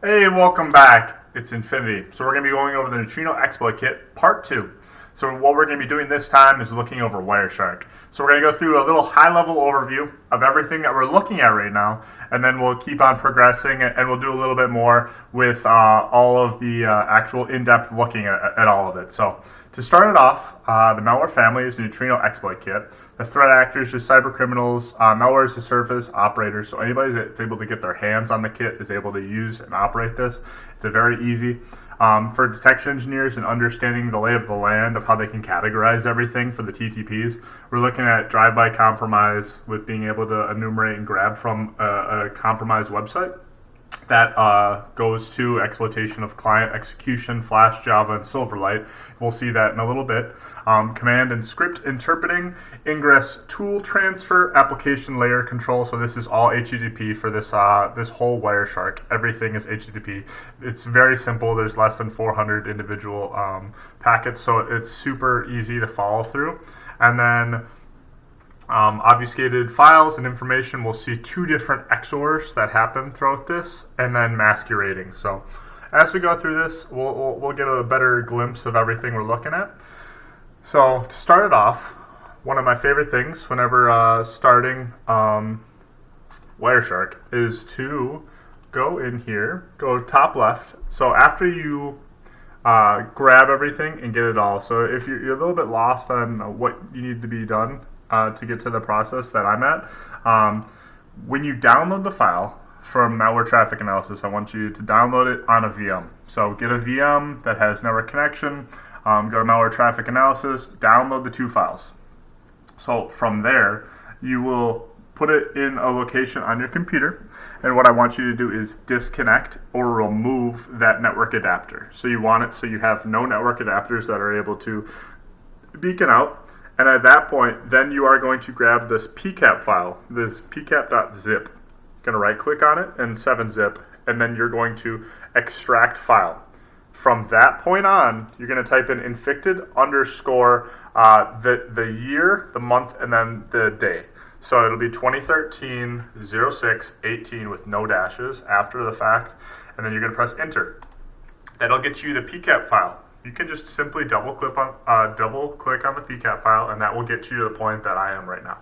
Hey, welcome back. It's Infinity. So we're going to be going over the Neutrino Exploit Kit Part 2. So what we're going to be doing this time is looking over Wireshark. So we're going to go through a little high-level overview of everything that we're looking at right now, and then we'll keep on progressing, and we'll do a little bit more with all of the actual in-depth looking at all of it. So to start it off, the malware family is Neutrino Exploit Kit. The threat actors, just cyber criminals. Malware is the surface operators, so anybody that's able to get their hands on the kit is able to use and operate this. It's a very easy. For detection engineers and understanding the lay of the land of how they can categorize everything for the TTPs, we're looking at drive-by compromise with being able to enumerate and grab from a compromised website. That goes to exploitation of client execution, Flash, Java, and Silverlight. We'll see that in a little bit. Command and script interpreting, ingress tool transfer, application layer control. So this is all HTTP for this whole Wireshark. Everything is HTTP. It's very simple. There's less than 400 individual packets, so it's super easy to follow through. And then obfuscated files and information. We'll see two different XORs that happen throughout this, and then masquerading. So as we go through this, we'll get a better glimpse of everything we're looking at. So to start it off, one of my favorite things whenever starting Wireshark is to go in here, go top left. So after you grab everything and get it all. So if you're a little bit lost on what you need to be done to get to the process that I'm at, when you download the file from Malware Traffic Analysis, I want you to download it on a VM. So get a VM that has network connection, go to Malware Traffic Analysis, download the two files. So from there, you will put it in a location on your computer, and what I want you to do is disconnect or remove that network adapter. So you want it so you have no network adapters that are able to beacon out. And at that point, then you are going to grab this PCAP file, this pcap.zip. Going to right click on it and 7-zip, and then you're going to extract file. From that point on, you're going to type in infected underscore the year, the month, and then the day. So it'll be 2013-06-18 with no dashes after the fact, and then you're going to press enter. That'll get you the PCAP file. You can just simply double click on the PCAP file, and that will get you to the point that I am right now.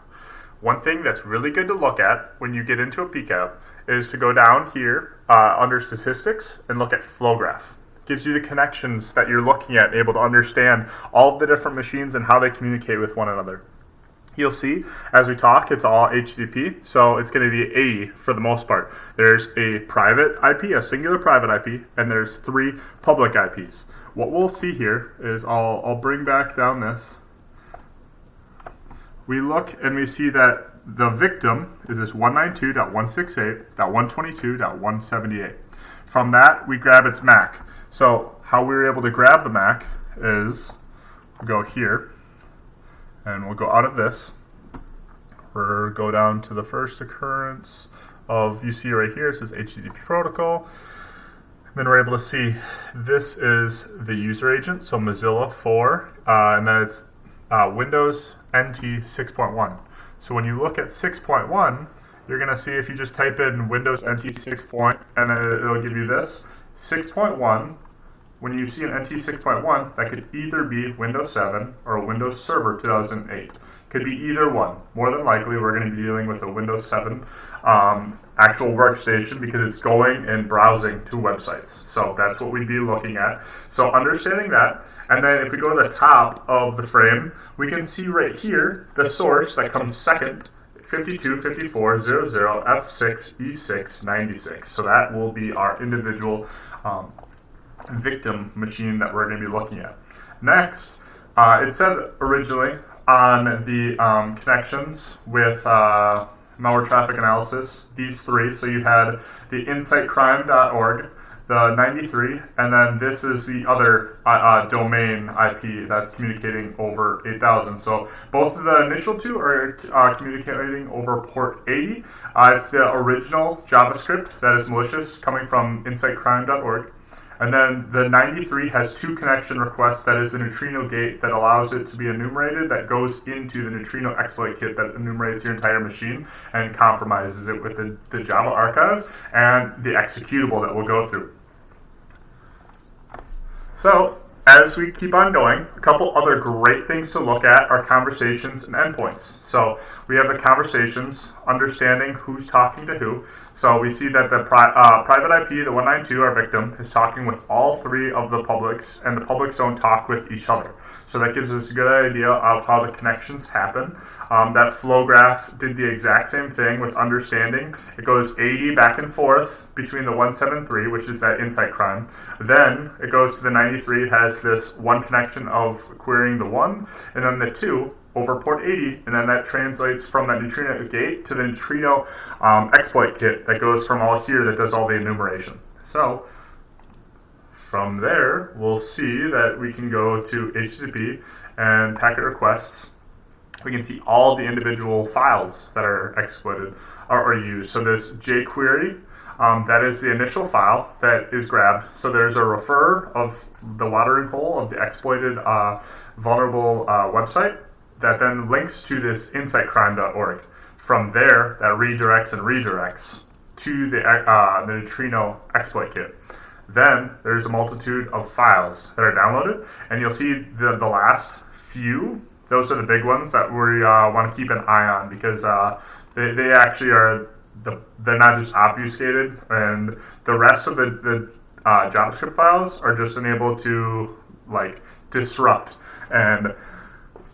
One thing that's really good to look at when you get into a PCAP is to go down here under statistics and look at flow graph. It gives you the connections that you're looking at, able to understand all of the different machines and how they communicate with one another. You'll see, as we talk, it's all HTTP, so it's going to be 80 for the most part. There's a private IP, a singular private IP, and there's 3 public IPs. What we'll see here is, I'll bring back down this. We look and we see that the victim is this 192.168.122.178. From that, we grab its MAC. So how we were able to grab the MAC is, we'll go here, and we'll go out of this. We'll go down to the first occurrence of, you see right here, it says HTTP protocol. Then we're able to see this is the user agent, so Mozilla 4, and then it's Windows NT 6.1. So when you look at 6.1, you're going to see if you just type in Windows NT 6. And then it'll give you this 6.1. When you see an NT 6.1, that could either be Windows 7 or a Windows Server 2008. Could be either one. More than likely, we're going to be dealing with a Windows 7 actual workstation because it's going and browsing to websites. So that's what we'd be looking at. So understanding that, and then if we go to the top of the frame, we can see right here the source that comes second, 525400F6E696. So that will be our individual victim machine that we're going to be looking at. Next, it said originally on the connections with malware traffic analysis, these 3. So you had the insightcrime.org, the 93, and then this is the other domain IP that's communicating over 8,000. So both of the initial 2 are communicating over port 80. It's the original JavaScript that is malicious coming from insightcrime.org. And then the 93 has two connection requests. That is the Neutrino gate that allows it to be enumerated, that goes into the Neutrino Exploit Kit that enumerates your entire machine and compromises it with the Java archive and the executable that we'll go through. So, as we keep on going, a couple other great things to look at are conversations and endpoints. So we have the conversations, understanding who's talking to who. So we see that the private IP, the 192, our victim, is talking with all three of the publics, and the publics don't talk with each other. So that gives us a good idea of how the connections happen. That flow graph did the exact same thing with understanding. It goes 80 back and forth between the 173, which is that insight crime. Then it goes to the 93. It has this one connection of querying the 1, and then the 2 over port 80, and then that translates from that Neutrino gate to the Neutrino Exploit Kit that goes from all here that does all the enumeration. So from there, we'll see that we can go to HTTP and packet requests. We can see all the individual files that are exploited or used. So this jQuery, that is the initial file that is grabbed. So there's a refer of the watering hole of the exploited vulnerable website that then links to this insightcrime.org. From there, that redirects to the Neutrino Exploit Kit. Then there's a multitude of files that are downloaded, and you'll see the last few. Those are the big ones that we want to keep an eye on, because they actually are they're not just obfuscated, and the rest of the JavaScript files are just enabled to like disrupt and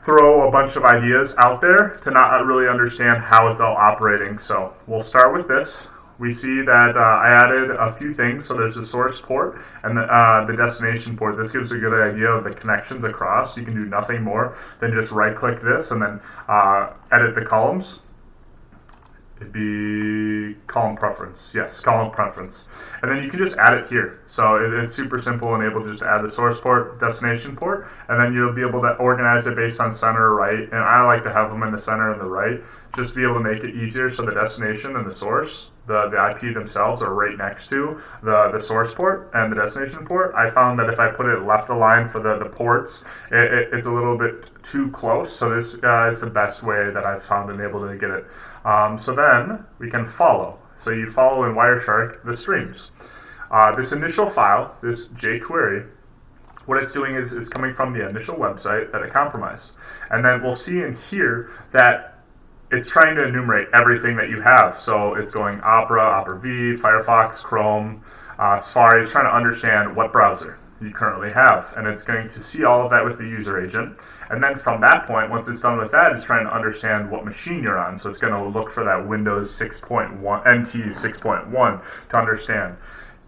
throw a bunch of ideas out there to not really understand how it's all operating. So we'll start with this. We see that I added a few things. So there's the source port and the destination port. This gives a good idea of the connections across. You can do nothing more than just right-click this and then edit the columns. It'd be column preference. Yes, column preference. And then you can just add it here. So it's super simple and able to just add the source port, destination port, and then you'll be able to organize it based on center or right. And I like to have them in the center and the right, just to be able to make it easier so the destination and the source, the IP themselves, are right next to the source port and the destination port. I found that if I put it left aligned for the ports, it's a little bit too close. So this is the best way that I've found and able to get it. So then we can follow. So you follow in Wireshark the streams. This initial file, this jQuery, what it's doing is coming from the initial website that it compromised. And then we'll see in here that it's trying to enumerate everything that you have. So it's going Opera, Opera V, Firefox, Chrome, Safari. It's trying to understand what browser you currently have. And it's going to see all of that with the user agent. And then from that point, once it's done with that, it's trying to understand what machine you're on. So it's going to look for that Windows 6.1, NT 6.1 to understand.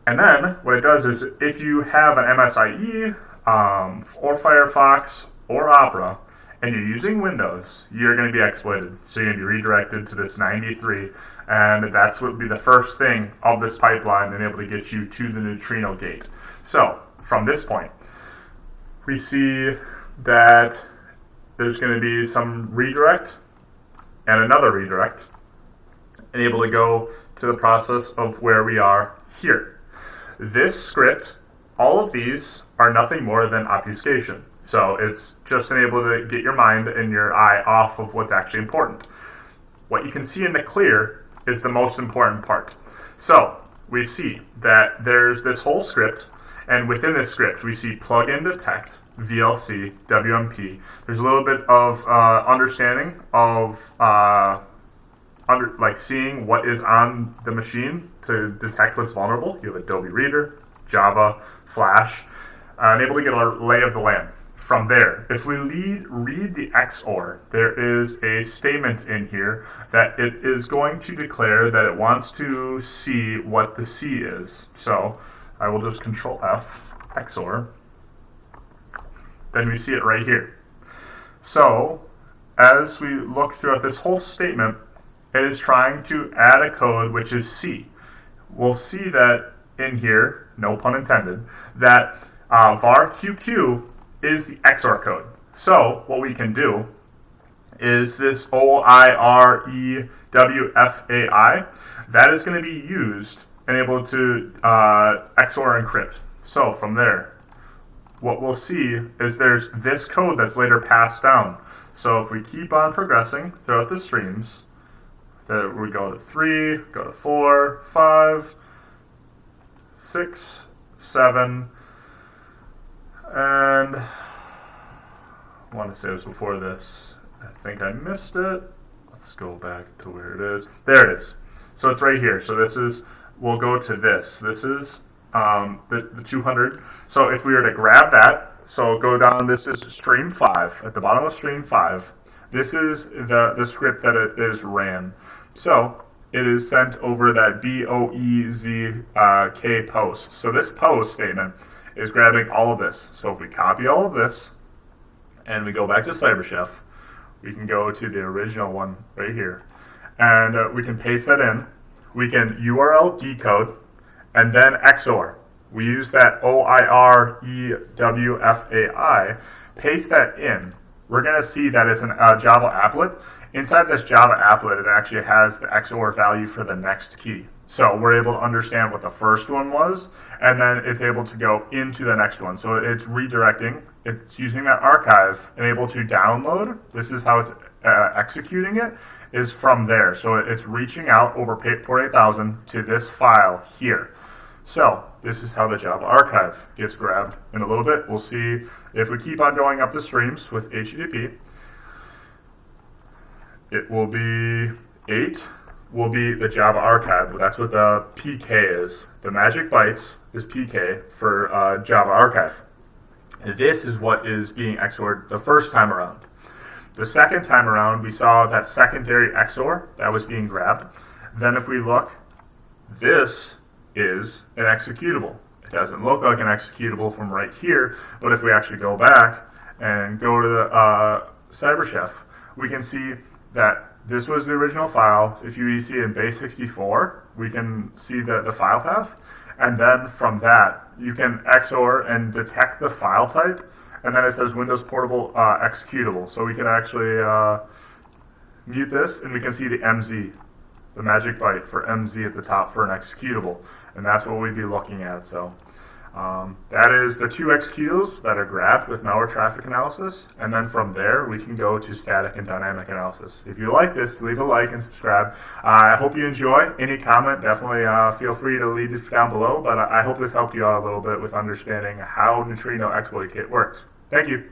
And then what it does is if you have an MSIE or Firefox or Opera, and you're using Windows, you're going to be exploited. So you're going to be redirected to this 93, and that's what would be the first thing of this pipeline and able to get you to the Neutrino gate. So from this point, we see that there's going to be some redirect and another redirect, and able to go to the process of where we are here. This script, all of these are nothing more than obfuscation. So it's just able to get your mind and your eye off of what's actually important. What you can see in the clear is the most important part. So we see that there's this whole script, and within this script we see plugin detect, VLC, WMP. There's a little bit of understanding of seeing what is on the machine to detect what's vulnerable. You have Adobe Reader, Java, Flash, and able to get a lay of the land. From there, if we read the XOR, there is a statement in here that it is going to declare that it wants to see what the C is. So I will just Control F, XOR. Then we see it right here. So as we look throughout this whole statement, it is trying to add a code which is C. We'll see that in here, no pun intended, that var QQ is the XOR code. So what we can do is this OIREWFAI, that is going to be used and able to XOR encrypt. So from there, what we'll see is there's this code that's later passed down. So if we keep on progressing throughout the streams, that we go to 3, go to 4, 5, 6, 7, and I want to say it was before this. I think I missed it. Let's go back to where it is. There it is. So it's right here. So this is, we'll go to this. This is the 200. So if we were to grab that, so go down, this is stream 5. At the bottom of stream 5, this is the script that it is ran. So it is sent over that BOEZK post. So this post statement is grabbing all of this. So if we copy all of this and we go back to CyberChef, we can go to the original one right here, and we can paste that in. We can URL decode and then XOR. We use that OIREWFAI, paste that in. We're going to see that it's a Java applet. Inside this Java applet, it actually has the XOR value for the next key. So we're able to understand what the first one was, and then it's able to go into the next one. So it's redirecting. It's using that archive and able to download. This is how it's executing it, is from there. So it's reaching out over port 8000 to this file here. So this is how the Java archive gets grabbed. In a little bit, we'll see if we keep on going up the streams with HTTP. It will be 8 will be the Java archive. That's what the PK is. The magic bytes is PK for Java archive. And this is what is being XORed the first time around. The second time around, we saw that secondary XOR that was being grabbed. Then if we look, this is an executable. It doesn't look like an executable from right here, but if we actually go back and go to the CyberChef, we can see that this was the original file. If you see in base64, we can see the file path. And then from that, you can XOR and detect the file type. And then it says Windows Portable Executable. So we can actually mute this, and we can see the MZ, the magic byte for MZ at the top for an executable. And that's what we'd be looking at. So that is the 2 executables that are grabbed with malware traffic analysis. And then from there, we can go to static and dynamic analysis. If you like this, leave a like and subscribe. I hope you enjoy. Any comment, definitely feel free to leave it down below. But I hope this helped you out a little bit with understanding how Neutrino Exploit Kit works. Thank you.